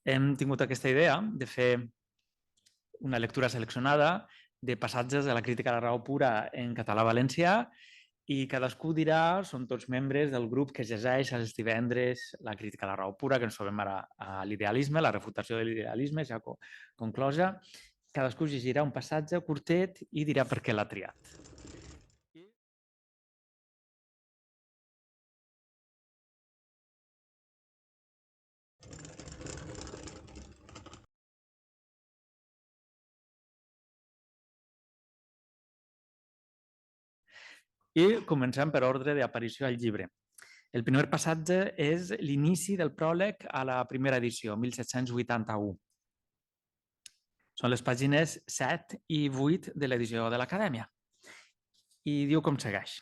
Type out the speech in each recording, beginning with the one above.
Hem tingut aquesta idea de fer una lectura seleccionada de passatges de la crítica a la raó pura en català-valencià i cadascú dirà, són tots membres del grup que llegeix els divendres la crítica a la raó pura, que ens trobem ara a l'idealisme, la refutació de l'idealisme ja conclosa. Cadascú llegirà un passatge curtet i dirà per què l'ha triat. I comencem per ordre d'aparició al llibre. El primer passatge és l'inici del pròleg a la primera edició, 1781. Són les pàgines 7 i 8 de l'edició de l'Acadèmia. I diu com segueix.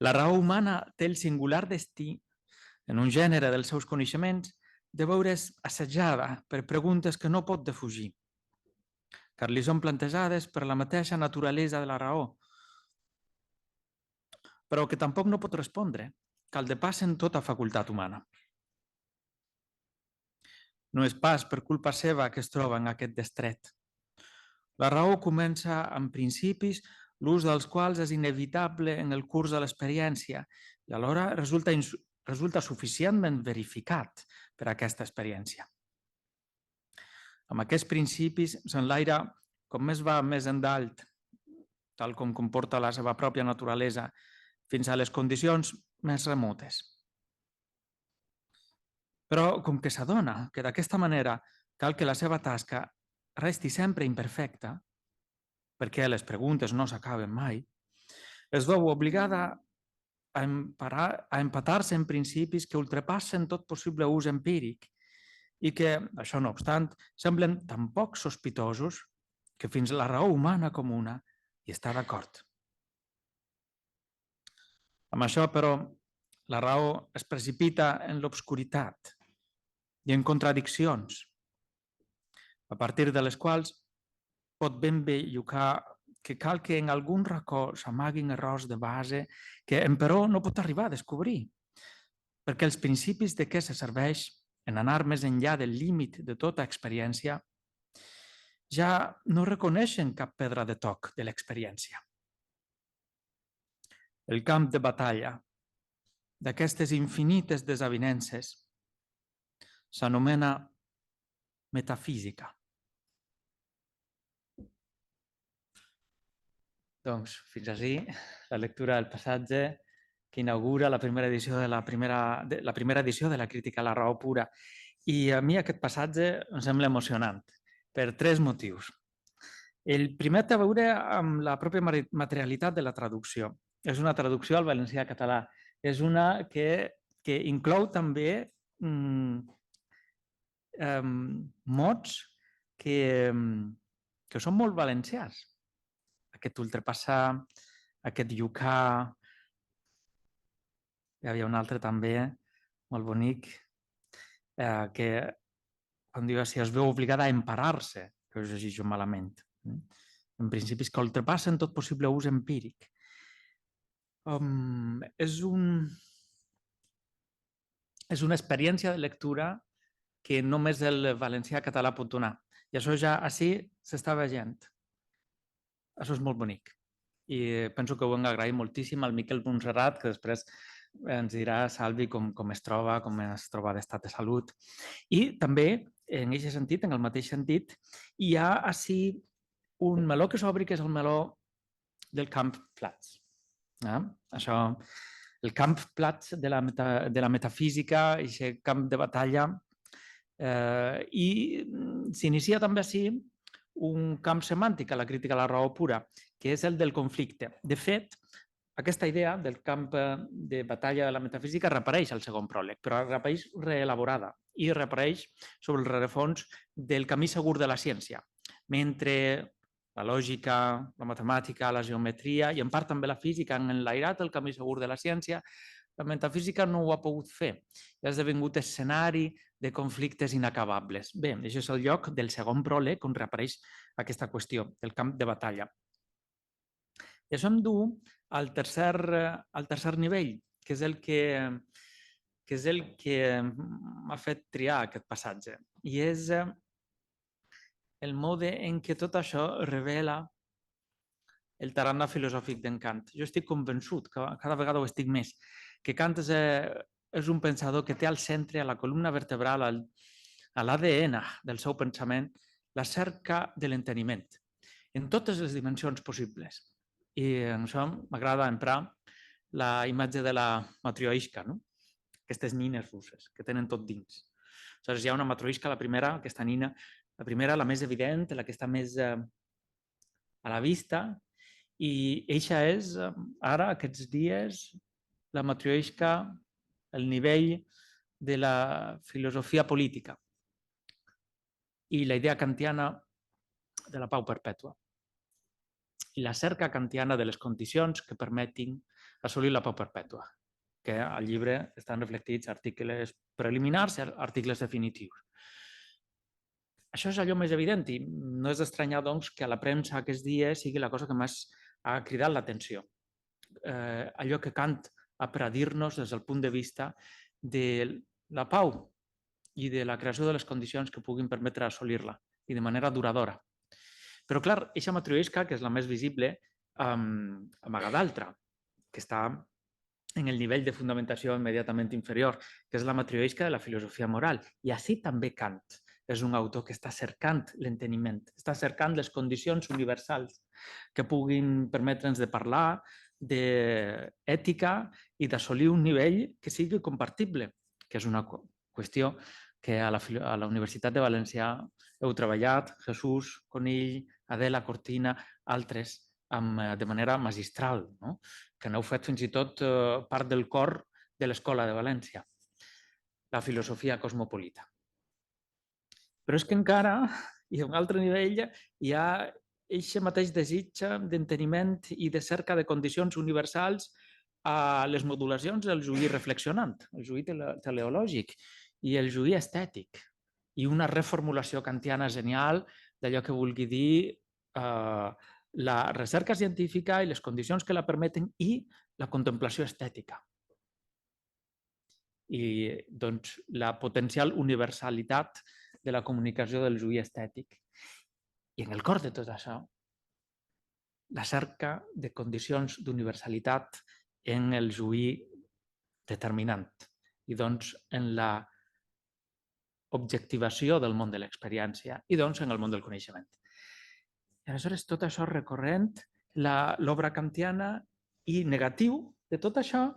La raó humana té el singular destí, en un gènere dels seus coneixements, de veure's assetjada per preguntes que no pot defugir, car li són plantejades per la mateixa naturalesa de la raó, però que tampoc no pot respondre, que el depassen tota facultat humana. No és pas per culpa seva que es troba en aquest destret. La raó comença amb principis l'ús dels quals és inevitable en el curs de l'experiència i alhora resulta suficientment verificat per a aquesta experiència. Amb aquests principis s'enlaira com més va més endalt, tal com comporta la seva pròpia naturalesa, fins a les condicions més remotes. Però com que s'adona que d'aquesta manera cal que la seva tasca resti sempre imperfecta, perquè les preguntes no s'acaben mai, es veu obligada a empatar-se en principis que ultrapassen tot possible ús empíric i que, això no obstant, semblen tan poc sospitosos que fins la raó humana comuna hi està d'acord. Amb això, però, la raó es precipita en l'obscuritat i en contradiccions, a partir de les quals pot ben bé llucar que cal que en algun racó s'amaguin errors de base que, emperò, no pot arribar a descobrir, perquè els principis de què se serveix en anar més enllà del límit de tota experiència ja no reconeixen cap pedra de toc de l'experiència. El camp de batalla d'aquestes infinites desavinences s'anomena metafísica. Doncs fins així la lectura del passatge que inaugura la primera edició de la primera edició de la crítica a la raó pura. I a mi aquest passatge em sembla emocionant per tres motius. El primer té a veure amb la pròpia materialitat de la traducció. És una traducció al valencià-català. És una que inclou també mots que són molt valencians. Aquest ultrapassar, aquest llucar. Hi havia un altre també, molt bonic, que quan diu si es veu obligada a emparar-se, que ho llegeixo malament. En principi és que ultrapassen tot possible ús empíric. És una experiència de lectura que només el valencià-català pot donar. I això ja així s'està veient. Això és molt bonic. I penso que ho hem d'agrair moltíssim al Miquel Montserrat, que després ens dirà, Salvi, com es troba d'estat de salut. I també, en aquest sentit, en el mateix sentit, hi ha així un meló que s'obri, que és el meló del camp Platz. Això, el camp Platz de la metafísica, aquest camp de batalla, i s'inicia també així un camp semàntic a la crítica a la raó pura, que és el del conflicte. De fet, aquesta idea del camp de batalla de la metafísica reapareix al segon pròleg, però reapareix reelaborada i reapareix sobre el rerefons del camí segur de la ciència, mentre la lògica, la matemàtica, la geometria i en part també la física han enlairat el camí segur de la ciència, la metafísica no ho ha pogut fer. Ha esdevingut escenari de conflictes inacabables. Bé, això és el lloc del segon pròleg on reapareix aquesta qüestió, del camp de batalla. I això em du al tercer nivell, que és el que que és el que m'ha fet triar aquest passatge. I és el mode en què tot això revela el tarannà filosòfic d'en Kant. Jo estic convençut, que cada vegada ho estic més, que Kant és un pensador que té al centre, a la columna vertebral, a l'ADN del seu pensament, la cerca de l'enteniment, en totes les dimensions possibles. I en això m'agrada emprar la imatge de la matrioishka, no? Aquestes nines russes, que tenen tot dins. Aleshores, hi ha una matrioishka, la primera, aquesta nina, la primera, la més evident, la que està més a la vista, i eixa és, ara, aquests dies, la matrioishka, el nivell de la filosofia política i la idea kantiana de la pau perpètua i la cerca kantiana de les condicions que permetin assolir la pau perpètua, que al llibre estan reflectits articles preliminars i articles definitius. Això és allò més evident i no és d'estranyar, doncs, que a la premsa aquests dies sigui la cosa que més ha cridat l'atenció. Allò que Kant ha per a dir-nos des del punt de vista de la pau i de la creació de les condicions que puguin permetre assolir-la i de manera duradora. Però, clar, aquesta matrioishka, que és la més visible, amaga d'altra, que està en el nivell de fundamentació immediatament inferior, que és la matrioishka de la filosofia moral. I així també Kant és un autor que està cercant l'enteniment, està cercant les condicions universals que puguin permetre'ns de parlar d'ètica i d'assolir un nivell que sigui compartible, que és una qüestió que a la Universitat de València heu treballat, Jesús Conill, Adela Cortina, altres, de manera magistral, no? Que n'heu fet fins i tot part del cor de l'Escola de València, la filosofia cosmopolita. Però és que encara, i a un altre nivell, hi ha aquest mateix desig d'enteniment i de cerca de condicions universals a les modulacions del juí reflexionant, el juí teleològic i el juí estètic, i una reformulació kantiana genial d'allò que vulgui dir la recerca científica i les condicions que la permeten i la contemplació estètica. I doncs, la potencial universalitat de la comunicació del juí estètic. I en el cor de tot això, la cerca de condicions d'universalitat en el juí determinant i doncs en la objectivació del món de l'experiència i doncs en el món del coneixement. I aleshores tot això recorrent l'obra kantiana i negatiu de tot això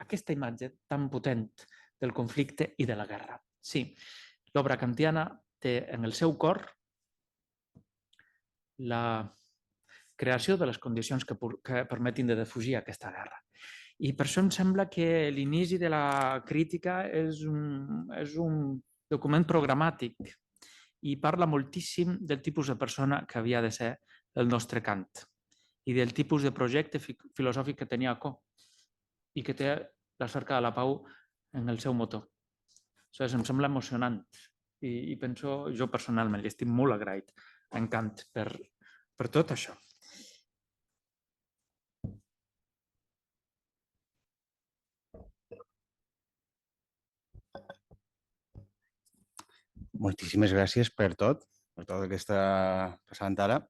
aquesta imatge tan potent del conflicte i de la guerra. Sí, l'obra kantiana té en el seu cor la creació de les condicions que permetin de defugir aquesta guerra. I per això em sembla que l'inici de la crítica és un document programàtic i parla moltíssim del tipus de persona que havia de ser el nostre Kant i del tipus de projecte filosòfic que tenia Co i que té la cerca de la pau en el seu motor. Em sembla emocionant i penso, jo personalment, li estic molt agraït a en Kant per tot això. Moltíssimes gràcies per tot el que està passant ara.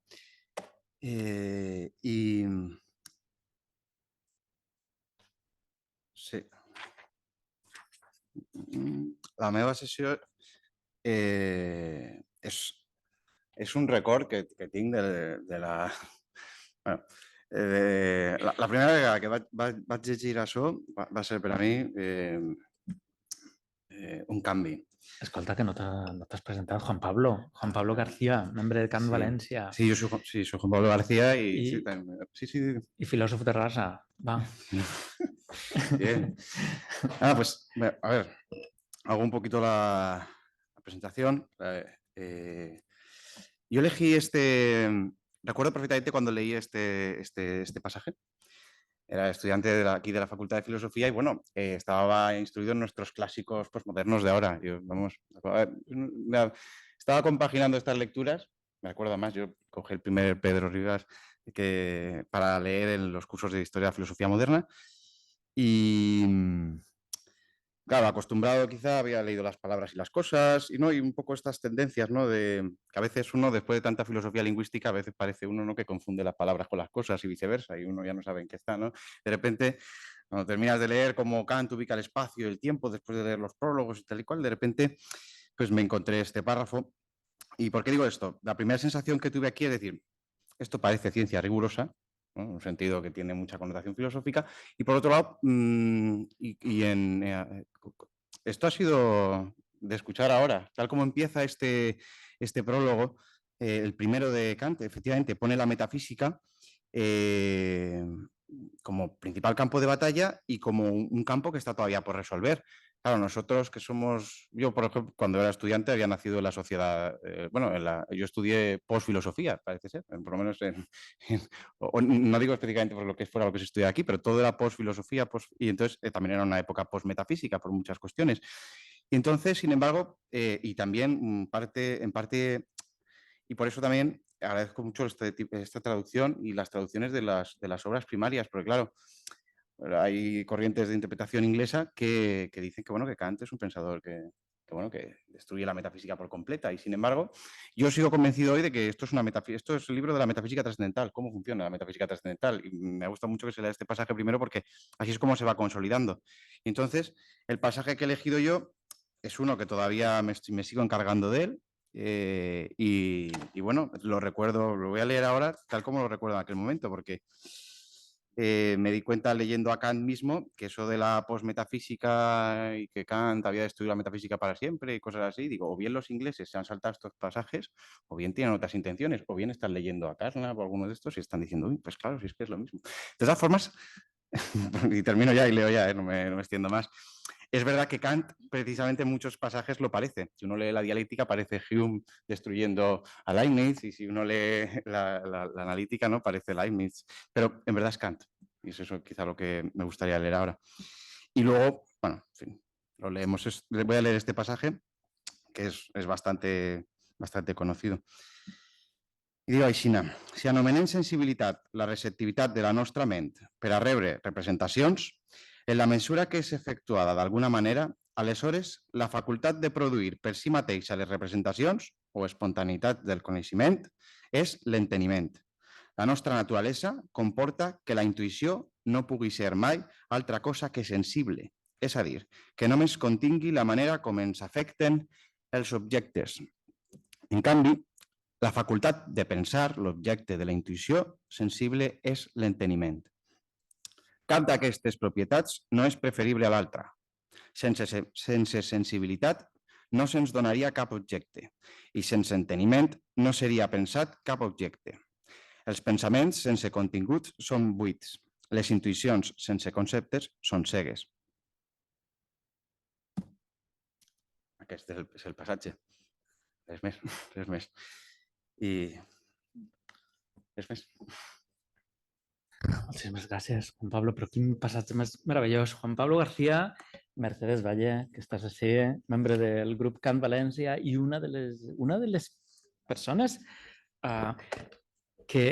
Sí. La meva sessió és un record que tinc de la... Bueno, la primera vegada que vaig llegir això va ser per a mi un canvi. Escolta, que no t'has presentat, Juan Pablo García, membre de Cant València. Sí, jo soy Juan Pablo García i filòsof de raza. Va. Bien. Pues, a ver, hago un poquito la presentación. Yo elegí recuerdo perfectamente cuando leí este pasaje. Era estudiante aquí de la Facultad de Filosofía y, bueno, estaba instruido en nuestros clásicos postmodernos de ahora. Estaba compaginando estas lecturas. Me acuerdo más, yo cogí el primer Pedro Rivas para leer en los cursos de Historia de la Filosofía Moderna. Y claro, acostumbrado quizá, había leído las palabras y las cosas, y, ¿no? Y un poco estas tendencias, ¿no? De que a veces uno, después de tanta filosofía lingüística, a veces parece uno, ¿no? Que confunde las palabras con las cosas y viceversa, y uno ya no sabe en qué está, ¿no? De repente, cuando terminas de leer cómo Kant ubica el espacio y el tiempo, después de leer los prólogos y tal y cual, de repente, pues me encontré este párrafo. ¿Y por qué digo esto? La primera sensación que tuve aquí es decir, esto parece ciencia rigurosa, ¿no? En un sentido que tiene mucha connotación filosófica, y por otro lado, esto ha sido de escuchar ahora, tal como empieza este prólogo, el primero de Kant, efectivamente, pone la metafísica como principal campo de batalla y como un campo que está todavía por resolver. Claro, nosotros que somos, yo por ejemplo, cuando era estudiante había nacido en la sociedad, yo estudié posfilosofía, parece ser, por lo menos no digo específicamente por lo que fuera lo que se estudia aquí, pero todo era posfilosofía, y entonces también era una época posmetafísica por muchas cuestiones. Y entonces, sin embargo, y también en parte, y por eso también agradezco mucho esta traducción y las traducciones de las obras primarias, porque claro, hay corrientes de interpretación inglesa que dicen que, bueno, que Kant es un pensador que destruye la metafísica por completa. Y sin embargo, yo sigo convencido hoy de que esto es el libro de la metafísica trascendental, cómo funciona la metafísica trascendental. Y me gusta mucho que se lea este pasaje primero porque así es como se va consolidando. Y entonces, el pasaje que he elegido yo es uno que todavía me sigo encargando de él. Y bueno, lo recuerdo, lo voy a leer ahora tal como lo recuerdo en aquel momento, porque me di cuenta leyendo a Kant mismo que eso de la posmetafísica y que Kant había destruido la metafísica para siempre y cosas así, digo, o bien los ingleses se han saltado estos pasajes, o bien tienen otras intenciones, o bien están leyendo a Carnap o alguno de estos y están diciendo, uy, pues claro, si es que es lo mismo. De todas formas, y termino ya y leo ya, no me extiendo más. Es verdad que Kant, precisamente en muchos pasajes lo parece. Si uno lee la dialéctica, parece Hume destruyendo a Leibniz, y si uno lee la analítica, ¿no? Parece Leibniz. Pero en verdad es Kant. Y es eso quizá lo que me gustaría leer ahora. Y luego, bueno, en fin, lo leemos. Voy a leer este pasaje, que es bastante conocido. I diu així, si anomenem sensibilitat la receptivitat de la nostra ment per a rebre representacions, en la mesura que és efectuada d'alguna manera, aleshores la facultat de produir per si mateixa les representacions o espontaneïtat del coneixement és l'enteniment. La nostra naturalesa comporta que la intuïció no pugui ser mai altra cosa que sensible, és a dir, que només contingui la manera com ens afecten els objectes. En canvi, la facultat de pensar, l'objecte de la intuïció sensible, és l'enteniment. Cap d'aquestes propietats no és preferible a l'altra. Sense sensibilitat no se'ns donaria cap objecte i sense enteniment no seria pensat cap objecte. Els pensaments sense continguts són buits. Les intuïcions sense conceptes són cegues. Aquest és el passatge. Res més, res més. I res més. Moltíssimes gràcies, Juan Pablo, però quin passatge més meravellós. Juan Pablo García, Mercedes Valle, que estàs així, membre del grup Cant València i una de les persones que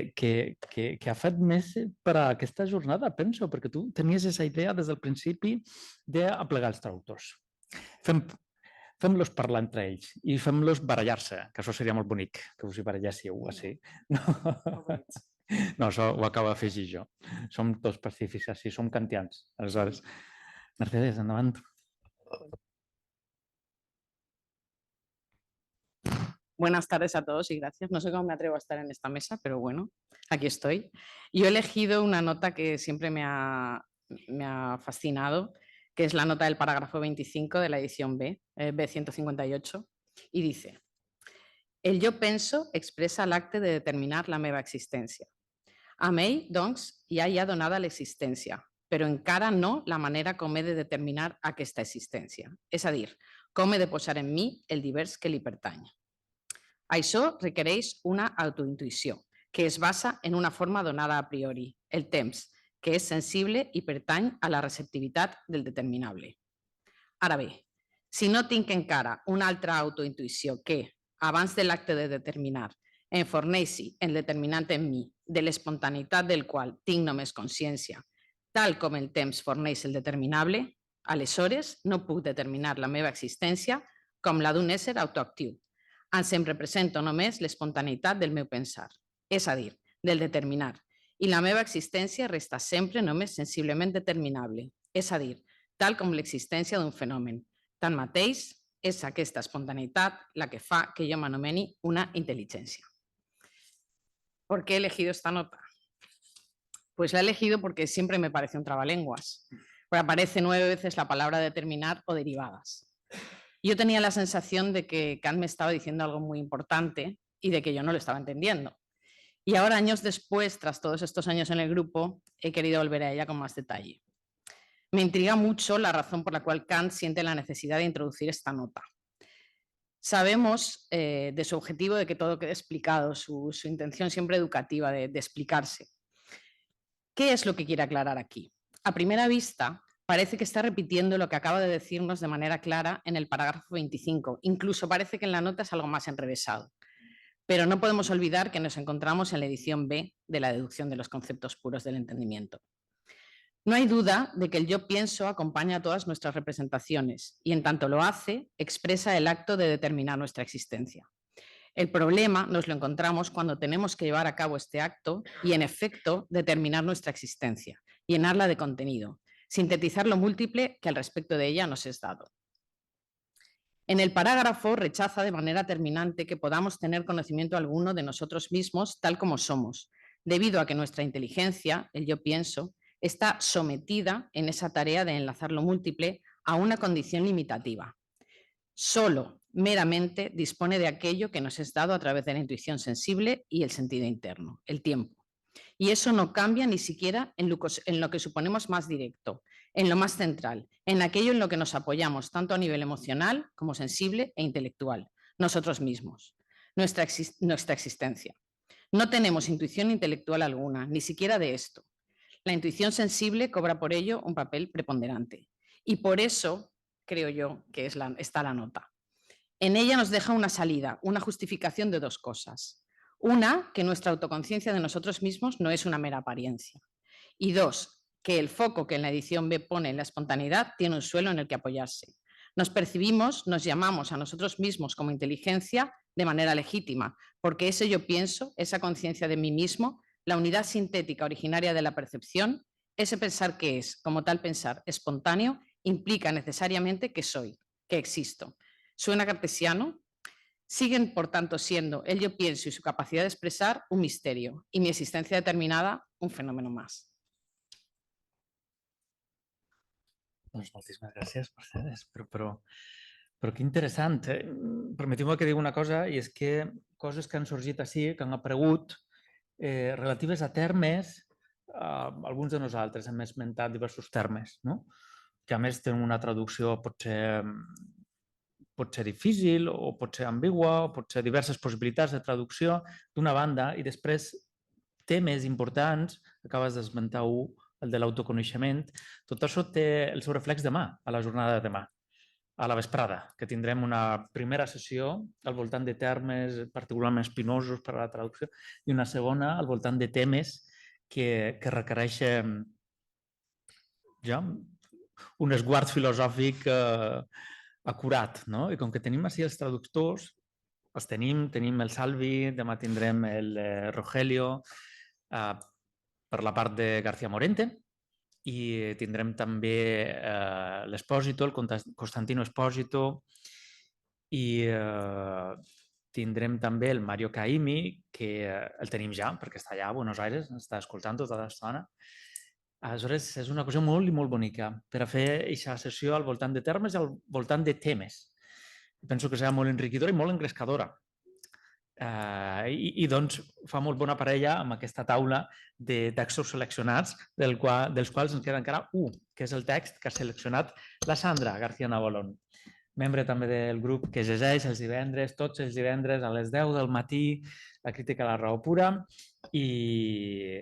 ha fet més per a aquesta jornada, penso, perquè tu tenies aquesta idea des del principi d'aplegar els traductors. Fem-los parlar entre ells i fem-los barallar-se, que això seria molt bonic, que us hi baralléssiu així. No, això ho acabo d'afegir jo. Som tots pacífics, així, som kantians. Aleshores, Mercedes, endavant. Buenas tardes a todos y gracias. No sé cómo me atrevo a estar en esta mesa, pero bueno, aquí estoy. Yo he elegido una nota que siempre me ha fascinado, que es la nota del parágrafo 25 de la edición B158, y dice: el jo penso expressa l'acte de determinar la meva existència. Amb ell, doncs, ja hi ha donada l'existència, però encara no la manera com he de determinar aquesta existència, és a dir, com he de posar en mi el divers que li pertany. Això requereix una autointuïció, que es basa en una forma donada a priori, el temps, que és sensible i pertany a la receptivitat del determinable. Ara bé, si no tinc encara una altra autointuïció que, abans de l'acte de determinar, em forneixi el determinant en mi de l'espontaneïtat del qual tinc només consciència, tal com el temps forneix el determinable, Aleshores, no puc determinar la meva existència com la d'un ésser autoactiu. Em represento només l'espontaneïtat del meu pensar, és a dir, del determinar, i la meva existència resta sempre només sensiblement determinable, és a dir, tal com l'existència d'un fenomen. Tanmateix, és aquesta espontaneïtat la que fa que jo m'anomeni una intel·ligència. ¿Por qué he elegido esta nota? Pues la he elegido porque siempre me parece un trabalenguas. Porque aparece 9 veces la palabra determinar o derivadas. Yo tenía la sensación de que Kant me estaba diciendo algo muy importante y de que yo no lo estaba entendiendo. Y ahora, años después, tras todos estos años en el grupo, he querido volver a ella con más detalle. Me intriga mucho la razón por la cual Kant siente la necesidad de introducir esta nota. Sabemos de su objetivo de que todo quede explicado, su intención siempre educativa de explicarse. ¿Qué es lo que quiere aclarar aquí? A primera vista, parece que está repitiendo lo que acaba de decirnos de manera clara en el parágrafo 25. Incluso parece que en la nota es algo más enrevesado. Pero no podemos olvidar que nos encontramos en la edición B de la deducción de los conceptos puros del entendimiento. No hay duda de que el yo pienso acompaña a todas nuestras representaciones y en tanto lo hace, expresa el acto de determinar nuestra existencia. El problema nos lo encontramos cuando tenemos que llevar a cabo este acto y, en efecto, determinar nuestra existencia, llenarla de contenido, sintetizar lo múltiple que al respecto de ella nos es dado. En el parágrafo rechaza de manera terminante que podamos tener conocimiento alguno de nosotros mismos tal como somos, debido a que nuestra inteligencia, el yo pienso, está sometida en esa tarea de enlazar lo múltiple a una condición limitativa. Solo, meramente, dispone de aquello que nos es dado a través de la intuición sensible y el sentido interno, el tiempo. Y eso no cambia ni siquiera en lo que suponemos más directo, en lo más central, en aquello en lo que nos apoyamos tanto a nivel emocional como sensible e intelectual, nosotros mismos, nuestra existencia. No tenemos intuición intelectual alguna, ni siquiera de esto. La intuición sensible cobra por ello un papel preponderante. Y por eso creo yo que está la nota. En ella nos deja una salida, una justificación de dos cosas. Una, que nuestra autoconciencia de nosotros mismos no es una mera apariencia. Y dos, que el foco que en la edición B pone en la espontaneidad tiene un suelo en el que apoyarse. Nos percibimos, nos llamamos a nosotros mismos como inteligencia de manera legítima, porque ese yo pienso, esa conciencia de mí mismo, la unidad sintética originaria de la percepción, ese pensar que es, como tal pensar, espontáneo, implica necesariamente que soy, que existo. ¿Suena cartesiano? Siguen, por tanto, siendo el yo pienso y su capacidad de expresar un misterio y mi existencia determinada un fenómeno más. Doncs moltíssimes gràcies, Mercedes, però que interessant. Permetiu-me que digui una cosa, i és que coses que han sorgit així, que han aparegut, relatives a termes, alguns de nosaltres hem esmentat diversos termes, no? Que a més tenen una traducció pot ser difícil o pot ser ambigua o pot ser diverses possibilitats de traducció d'una banda i després temes importants, acabes d'esmentar un, el de l'autoconeixement, tot això té el seu reflex demà, a la jornada de demà, a la vesprada, que tindrem una primera sessió al voltant de termes particularment espinosos per a la traducció i una segona al voltant de temes que requereixen ja un esguard filosòfic acurat, no? I com que tenim així els traductors, els tenim el Salvi, demà tindrem el Rogelio per la part de García Morente i tindrem també l'Espósito, el Constantino Espósito i tindrem també el Mario Caimi, que el tenim ja, perquè està allà a Buenos Aires, està escoltant tota l'estona. Aleshores, és una cosa molt i molt bonica per a fer aquesta sessió al voltant de termes i al voltant de temes. Penso que serà molt enriquidora i molt engrescadora. I doncs fa molt bona parella amb aquesta taula de textos seleccionats, dels quals ens queda encara un, que és el text que ha seleccionat la Sandra García Navalón, membre també del grup que llegeix els divendres, tots els divendres a les 10 del matí, la crítica a la raó pura i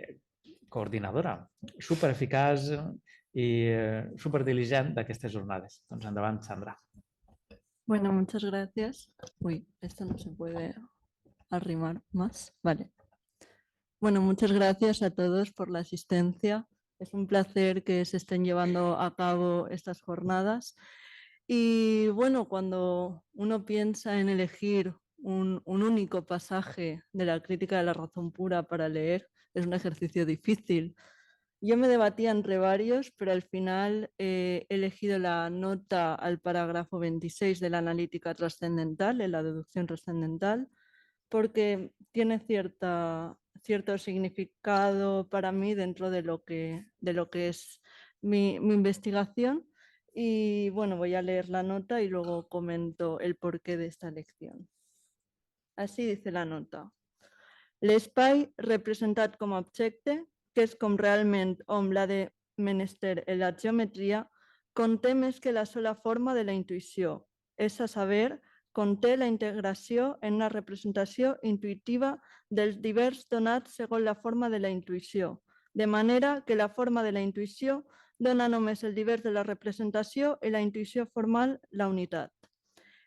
coordinadora, supereficaç i superdiligent d'aquestes jornades. Doncs endavant, Sandra. Bueno, muchas gracias. Uy, esto no se puede arrimar más. Vale. Bueno, muchas gracias a todos por la asistencia. Es un placer que se estén llevando a cabo estas jornadas. Y bueno, cuando uno piensa en elegir un único pasaje de la crítica de la razón pura para leer, es un ejercicio difícil. Yo me debatía entre varios, pero al final he elegido la nota al parágrafo 26 de la analítica trascendental, de la deducción trascendental, porque tiene cierto significado para mí dentro de lo que es mi investigación. Y bueno, voy a leer la nota y luego comento el porqué de esta elección. Así dice la nota. L'espai representat com a objecte, que és com realment hom l'ha de menester en la geometria, conté més que la sola forma de la intuïció, és a saber, conté la integració en una representació intuïtiva dels divers donats segons la forma de la intuïció, de manera que la forma de la intuïció dona només el divers de la representació i la intuïció formal la unitat.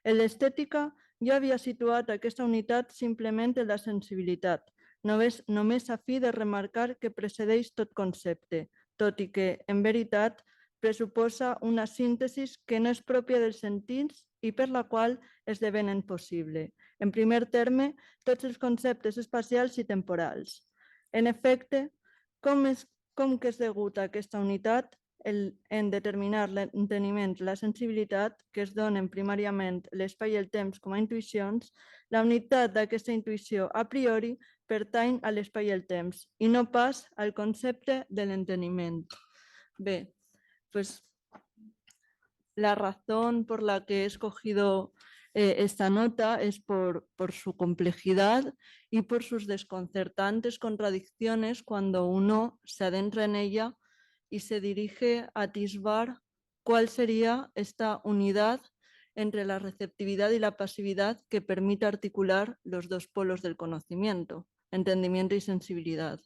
En l'estètica, jo havia situat aquesta unitat simplement en la sensibilitat, només a fi de remarcar que precedeix tot concepte, tot i que, en veritat, pressuposa una síntesi que no és pròpia dels sentits i per la qual esdevenen possible. En primer terme, tots els conceptes espacials i temporals. En efecte, com que és degut a aquesta unitat, en determinar l'enteniment, la sensibilitat, que es donen primàriament l'espai i el temps com a intuïcions, la unitat d'aquesta intuïció a priori pertany a l'espai i el temps i no pas al concepte de l'enteniment. Bé, pues la razón por la que he escogido esta nota es por su complejidad y por sus desconcertantes contradicciones cuando uno se adentra en ella y se dirige a atisbar cuál sería esta unidad entre la receptividad y la pasividad que permite articular los dos polos del conocimiento, entendimiento y sensibilidad.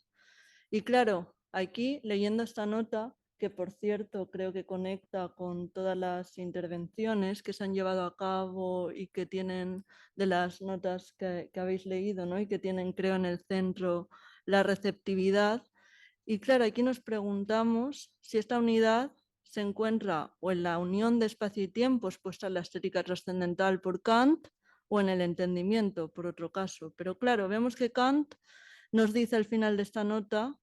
Y claro, aquí leyendo esta nota, que por cierto creo que conecta con todas las intervenciones que se han llevado a cabo y que tienen de las notas que habéis leído, ¿no? Y que tienen, creo, en el centro la receptividad. Y claro, aquí nos preguntamos si esta unidad se encuentra o en la unión de espacio y tiempo expuesta en la estética trascendental por Kant o en el entendimiento, por otro caso. Pero claro, vemos que Kant nos dice al final de esta nota,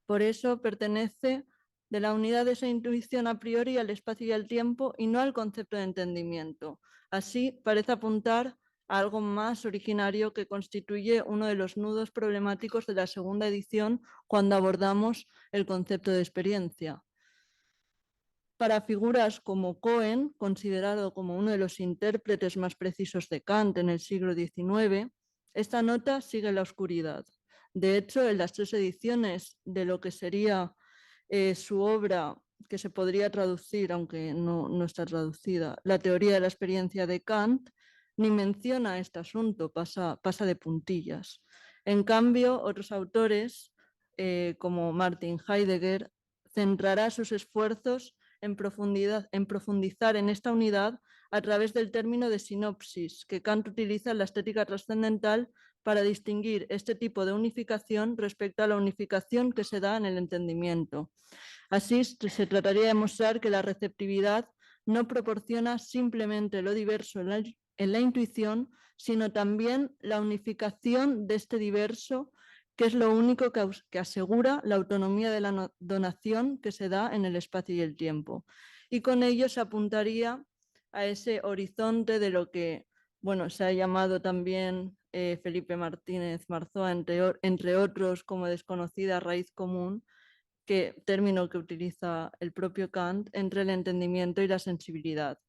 por eso pertenece de la unidad de esa intuición a priori al espacio y al tiempo y no al concepto de entendimiento. Así parece apuntar a algo más originario que constituye uno de los nudos problemáticos de la segunda edición cuando abordamos el concepto de experiencia. Para figuras como Cohen, considerado como uno de los intérpretes más precisos de Kant en el siglo XIX, esta nota sigue la oscuridad. De hecho, en las 3 ediciones de lo que sería su obra, que se podría traducir, aunque no está traducida, la teoría de la experiencia de Kant, ni menciona este asunto, pasa de puntillas. En cambio, otros autores, como Martin Heidegger, centrará sus esfuerzos en profundizar en esta unidad a través del término de sinopsis que Kant utiliza en la estética trascendental para distinguir este tipo de unificación respecto a la unificación que se da en el entendimiento. Así, se trataría de mostrar que la receptividad no proporciona simplemente lo diverso en la intuición, sino también la unificación de este diverso, que es lo único que asegura la autonomía de la donación que se da en el espacio y el tiempo. Y con ello se apuntaría a ese horizonte de lo que se ha llamado también Felipe Martínez Marzoa, entre otros, como desconocida raíz común, término que utiliza el propio Kant, entre el entendimiento y la sensibilidad.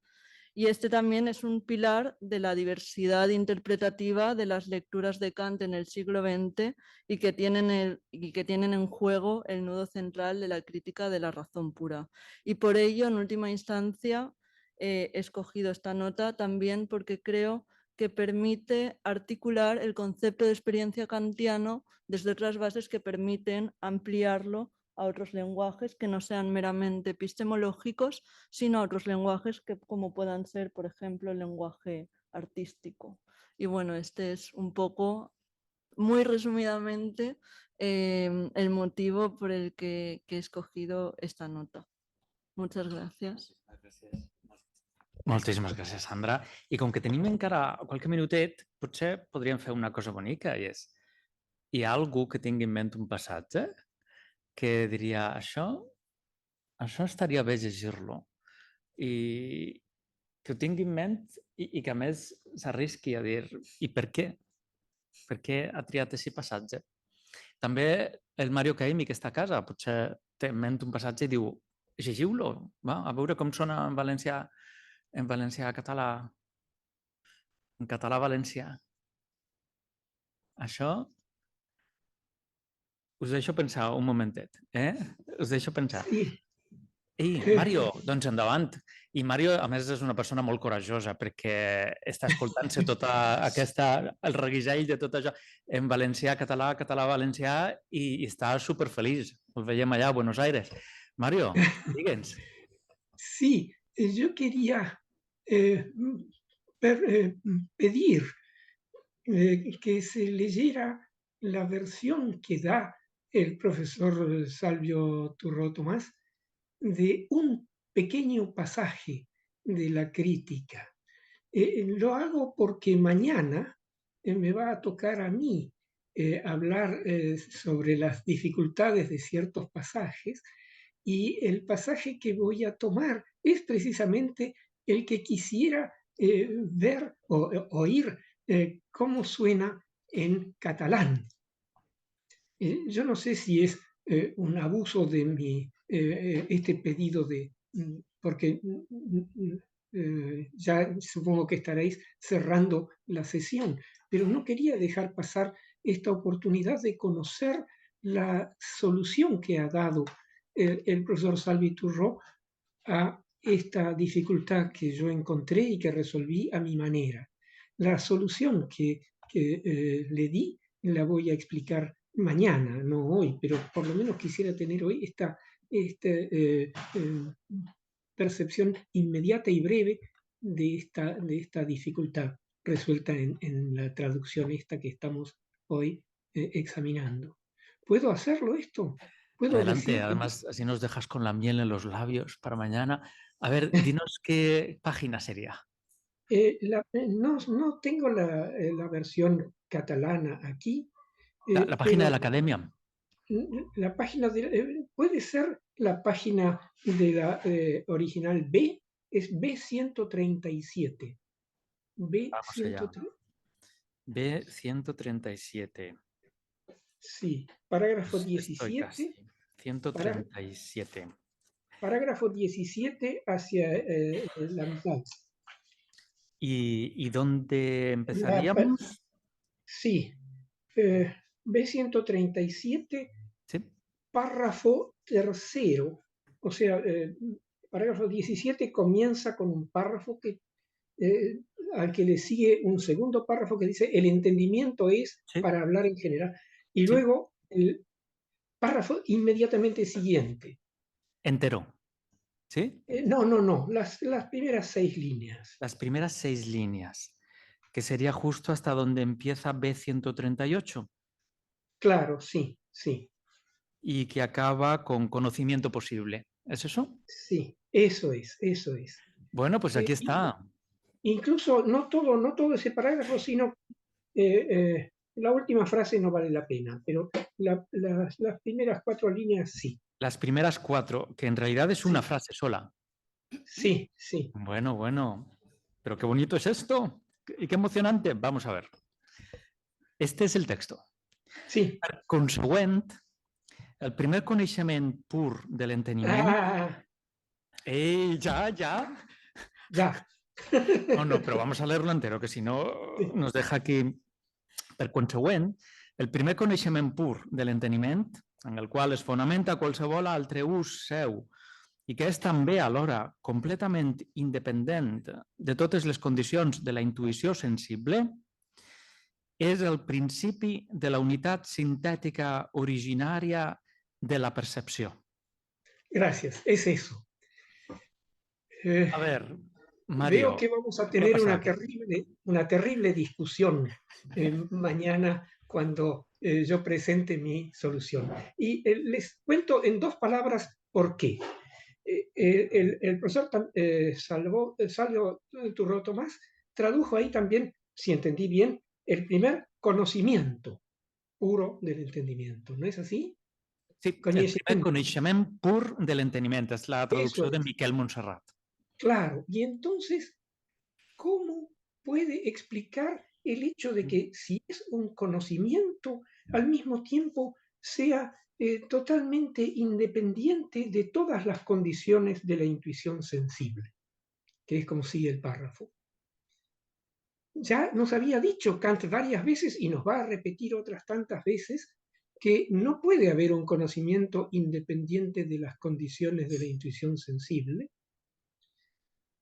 Y este también es un pilar de la diversidad interpretativa de las lecturas de Kant en el siglo XX y que tienen en juego el nudo central de la crítica de la razón pura. Y por ello, en última instancia, he escogido esta nota también porque creo que permite articular el concepto de experiencia kantiano desde otras bases que permiten ampliarlo a otros lenguajes que no sean meramente epistemológicos, sino a otros lenguajes como puedan ser, por ejemplo, el lenguaje artístico. Y bueno, este es un poco muy resumidamente el motivo por el que he escogido esta nota. Muchas gracias. Moltíssimes gràcies, Sandra. I com que tenim encara qualque minutet, potser podríem fer una cosa bonica, i és, hi ha algú que tingui en ment un passatge que diria, això estaria bé llegir-lo, i que ho tingui en ment i que a més s'arrisqui a dir, i per què? Per què ha triat aquest passatge? També el Mario Caimi, que està a casa, potser té en ment un passatge i diu, llegiu-lo, a veure com sona en valencià català, en català valencià. Això us deixo pensar un momentet, Us deixo pensar. Sí. Ei, Mario, doncs endavant. I Mario, a més, és una persona molt corajosa perquè està escoltant-se tota el reguisell de tot això en valencià, català, català-valencià i està superfeliç. El veiem allà a Buenos Aires. Mario, digue'ns. Sí, yo quería pedir que se leyera la versión que da el profesor Salvio Turró Tomás de un pequeño pasaje de la crítica. Lo hago porque mañana me va a tocar a mí hablar sobre las dificultades de ciertos pasajes, y el pasaje que voy a tomar es precisamente el que quisiera ver o oír cómo suena en catalán. Yo no sé si es un abuso de este pedido porque ya supongo que estaréis cerrando la sesión, pero no quería dejar pasar esta oportunidad de conocer la solución que ha dado el profesor Salvi Turró a esta dificultad que yo encontré y que resolví a mi manera. La solución que le di la voy a explicar mañana, no hoy, pero por lo menos quisiera tener hoy esta percepción inmediata y breve de esta dificultad resuelta en la traducción esta que estamos hoy examinando. ¿Puedo hacerlo esto? ¿Puedo Adelante, decir? además así nos dejas con la miel en los labios para mañana. A ver, dinos qué página sería. No tengo la versión catalana aquí. La página de la pero academia. la página puede ser la página de la original B, es B137. Vamos allá. B137. Sí, parágrafo Pues estoy 17. casi. 137. Parágrafo 17 hacia la mitad. ¿Y dónde empezaríamos? Sí, B137, Sí. párrafo tercero. O sea, parágrafo 17 comienza con un párrafo al que le sigue un segundo párrafo que dice el entendimiento es Sí. para hablar en general. Y Sí. luego el párrafo inmediatamente siguiente. Entero. ¿Sí? No, las primeras 6 líneas. Las primeras 6 líneas, que sería justo hasta donde empieza B138. Claro, sí. Y que acaba con conocimiento posible. ¿Es eso? Sí, eso es. Bueno, pues aquí está. Incluso no todo ese parágrafo, sino la última frase no vale la pena, pero las primeras 4 líneas sí. Las primeras 4, que en realidad es una frase sola. Sí. Bueno. Pero qué bonito es esto. Y qué emocionante. Vamos a ver. Este és el texto. Sí. Per consegüent, el primer coneixement pur de l'enteniment... Ya. No, pero vamos a leerlo entero, que si no nos deja aquí. Per consegüent, el primer coneixement pur de l'enteniment, en el qual es fonamenta qualsevol altre ús seu i que és també alhora completament independent de totes les condicions de la intuïció sensible, és el principi de la unitat sintètica originària de la percepció. Gracias, es eso. A ver, Mario, veo que vamos a ¿qué tener pasa una terrible discusión mañana cuando yo presente mi solución. Y les cuento en 2 palabras por qué. El profesor Salvio Turró Tomás tradujo ahí también, si entendí bien, el primer conocimiento puro del entendimiento, ¿no es así? Sí, el primer coneixement pur de l'enteniment, és la traducció de Miquel Montserrat. Claro, y entonces, ¿cómo puede explicar el hecho de que si es un conocimiento, al mismo tiempo sea totalmente independiente de todas las condiciones de la intuición sensible? Que es como sigue el párrafo. Ya nos había dicho Kant varias veces y nos va a repetir otras tantas veces que no puede haber un conocimiento independiente de las condiciones de la intuición sensible.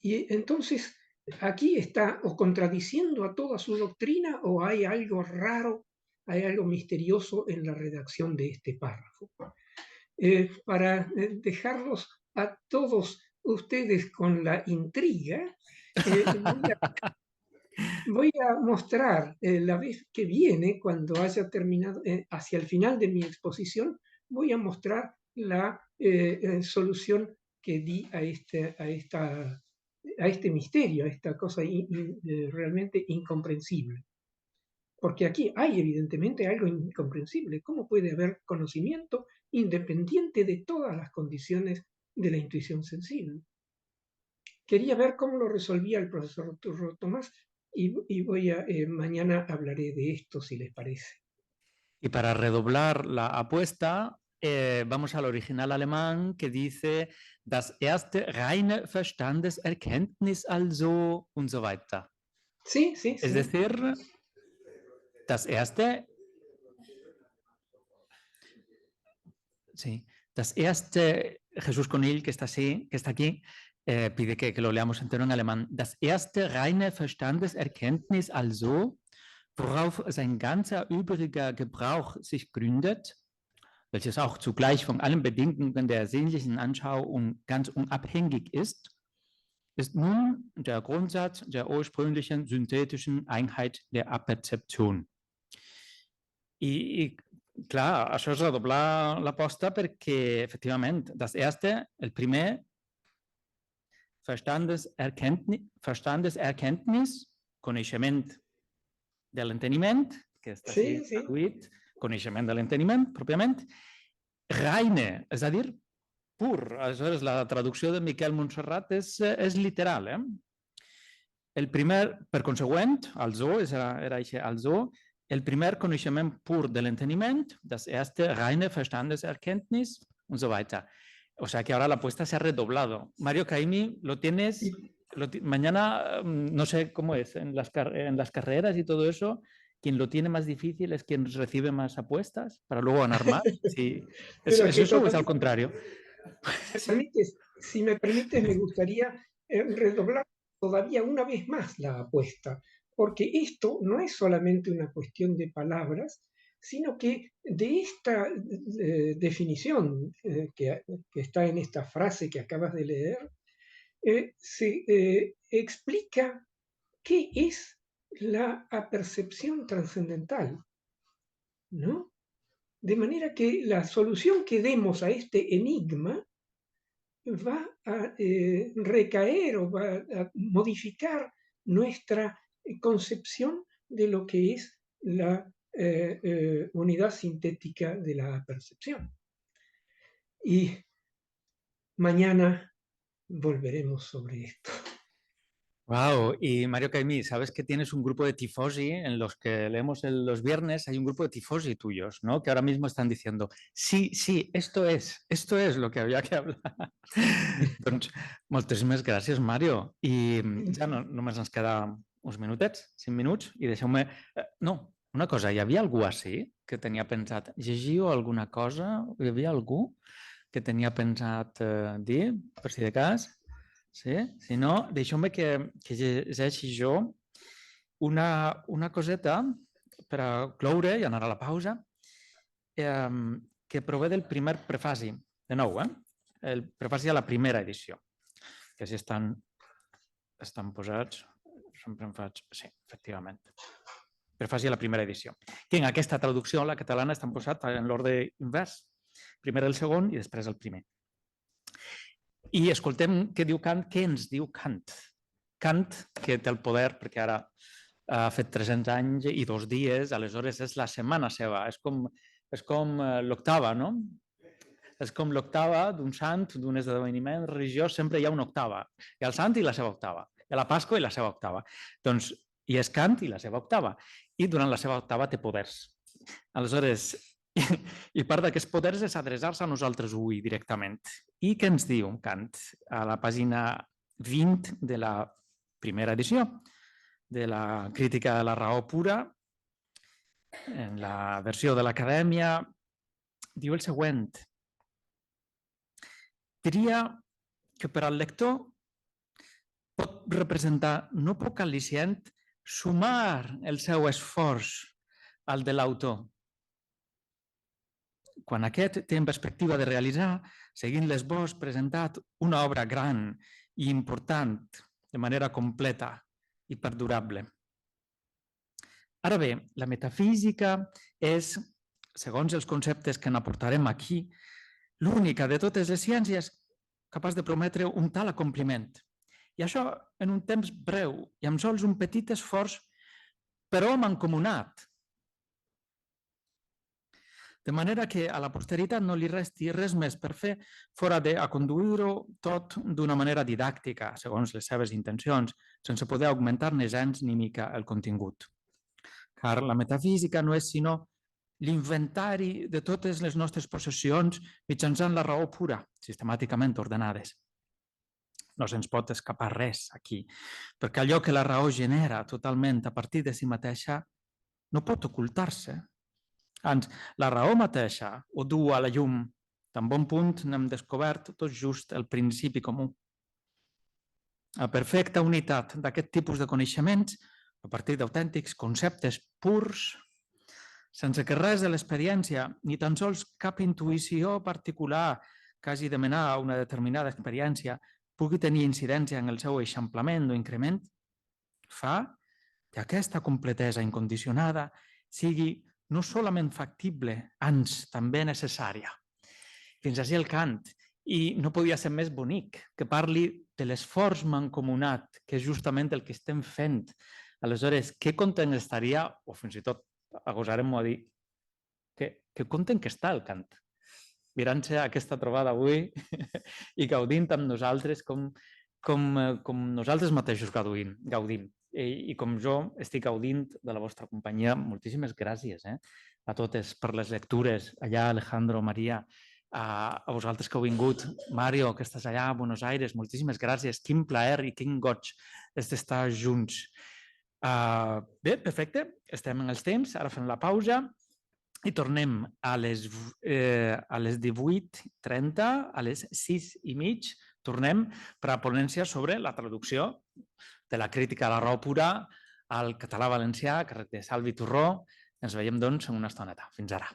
Y entonces aquí está o contradiciendo a toda su doctrina o hay algo raro, hay algo misterioso en la redacción de este párrafo. Para dejarlos a todos ustedes con la intriga, voy a mostrar la vez que viene, cuando haya terminado, hacia el final de mi exposición, voy a mostrar la solución que di a este misterio, a esta cosa realmente incomprensible. Porque aquí hay evidentemente algo incomprensible. ¿Cómo puede haber conocimiento independiente de todas las condiciones de la intuición sensible? Quería ver cómo lo resolvía el profesor Turró Tomás y mañana hablaré de esto, si les parece. Y para redoblar la apuesta, vamos al original alemán que dice das erste reine Verstandeserkenntnis also und so weiter. Sí. Es decir, das erste Jesús Conill, que está aquí, pide que lo leamos entero en alemán. Das erste reine Verstandeserkenntnis also, worauf sein ganzer übriger Gebrauch sich gründet, welches auch zugleich von allen Bedingungen der sinnlichen Anschauung ganz unabhängig ist nun der Grundsatz der ursprünglichen synthetischen Einheit der Aperzeption. I clar, això és redoblar l'aposta perquè, efectivament, el primer Verstandeserkenntnis, coneixement de l'enteniment, que està així traduït, coneixement de l'enteniment, pròpiament, reine, és a dir, pur. Aleshores, la traducció de Miquel Montserrat és literal. El primer, per consegüent, also, era així, also, el primer coneixement pur de l'enteniment, das erste reine Verstandeserkenntnis und so weiter. O sea que ahora la apuesta se ha redoblado. Mario Caimi, lo tienes mañana, no sé cómo es, en las carreras y todo eso, quien lo tiene más difícil es quien recibe más apuestas para luego ganar más. Sí. ¿Es eso o es al contrario? Si me permites, me gustaría redoblar todavía una vez más la apuesta, porque esto no es solamente una cuestión de palabras, sino que de esta definición que está en esta frase que acabas de leer, se explica qué es la apercepción trascendental, ¿no? De manera que la solución que demos a este enigma va a recaer o va a modificar nuestra concepción de lo que es la unidad sintética de la percepción. Y mañana volveremos sobre esto. Wow, y Mario Caimí, sabes que tienes un grupo de tifosi en los que leemos los viernes, hay un grupo de tifosi tuyos, ¿no? Que ahora mismo están diciendo, sí, esto es lo que había que hablar. Doncs, moltíssimes gràcies, Mario. I ja només ens queda uns minutets, 5 minuts, i deixeu-me... No, una cosa, hi havia algú així que tenia pensat llegir alguna cosa? Hi havia algú que tenia pensat dir, per si de cas? Sí? Si no, deixeu-me que llegeixi jo una coseta per a cloure i anar a la pausa, que prové del primer prefaci, de nou, el prefaci a la primera edició, que si estan estan posats, sempre em faig... Sí, efectivament. Per faci la primera edició. Que en aquesta traducció a la catalana estan posats en l'ordre invers. Primer el segon i després el primer. I escoltem què diu Kant, què ens diu Kant. Kant, que té el poder, perquè ara ha fet 300 anys i 2 dies, aleshores és la setmana seva, és com l'octava, no? És com l'octava d'un sant, d'un esdeveniment religiós, sempre hi ha una octava. Hi ha el sant i la seva octava, hi ha la Pasqua i la seva octava. Doncs hi és Kant i la seva octava, i durant la seva octava té poders. Aleshores, i part d'aquests poders és adreçar-se a nosaltres avui directament. I què ens diu Kant? A la pàgina 20 de la primera edició de la crítica de la raó pura, en la versió de l'Acadèmia, diu el següent. Diria que per al lector pot representar no poc al·licient sumar el seu esforç al de l'autor. Quan aquest té en perspectiva de realitzar, seguint l'esbós presentat, una obra gran i important de manera completa i perdurable. Ara bé, la metafísica és, segons els conceptes que n'aportarem aquí, l'única de totes les ciències capaç de prometre un tal acompliment. I això en un temps breu i amb sols un petit esforç, però mancomunat. De manera que a la posteritat no li resti res més per fer fora d'aconduir-ho tot d'una manera didàctica, segons les seves intencions, sense poder augmentar-ne gens ni mica el contingut. Car la metafísica no és sinó l'inventari de totes les nostres possessions mitjançant la raó pura, sistemàticament ordenades. No se'ns pot escapar res aquí, perquè allò que la raó genera totalment a partir de si mateixa no pot ocultar-se. Ans, la raó mateixa ho du a la llum. Tan bon punt n'hem descobert tot just el principi comú. La perfecta unitat d'aquest tipus de coneixements, a partir d'autèntics conceptes purs, sense que res de l'experiència, ni tan sols cap intuïció particular que hagi de menar a una determinada experiència, pugui tenir incidència en el seu eixamplament o increment, fa que aquesta completesa incondicionada sigui no solament factible, ans també necessària. Fins així el Kant. I no podia ser més bonic que parli de l'esforç mancomunat, que és justament el que estem fent. Aleshores, que content estaria, o fins i tot agosarem-ho a dir, que content que està el Kant, mirant-se aquesta trobada avui i gaudint amb nosaltres com nosaltres mateixos gaudim. I com jo estic gaudint de la vostra companyia. Moltíssimes gràcies a totes per les lectures. Allà, Alejandro, Maria, a vosaltres que heu vingut. Mario, que estàs allà a Buenos Aires, moltíssimes gràcies. Quin plaer i quin goig és d'estar junts. Bé, perfecte. Estem en els temps. Ara fem la pausa i tornem a les 18:30, a les 6:30, tornem per a ponència sobre la traducció de la crítica a la raó pura al català valencià, carrer de Salvi Torró. Ens veiem, doncs, en una estoneta. Fins ara.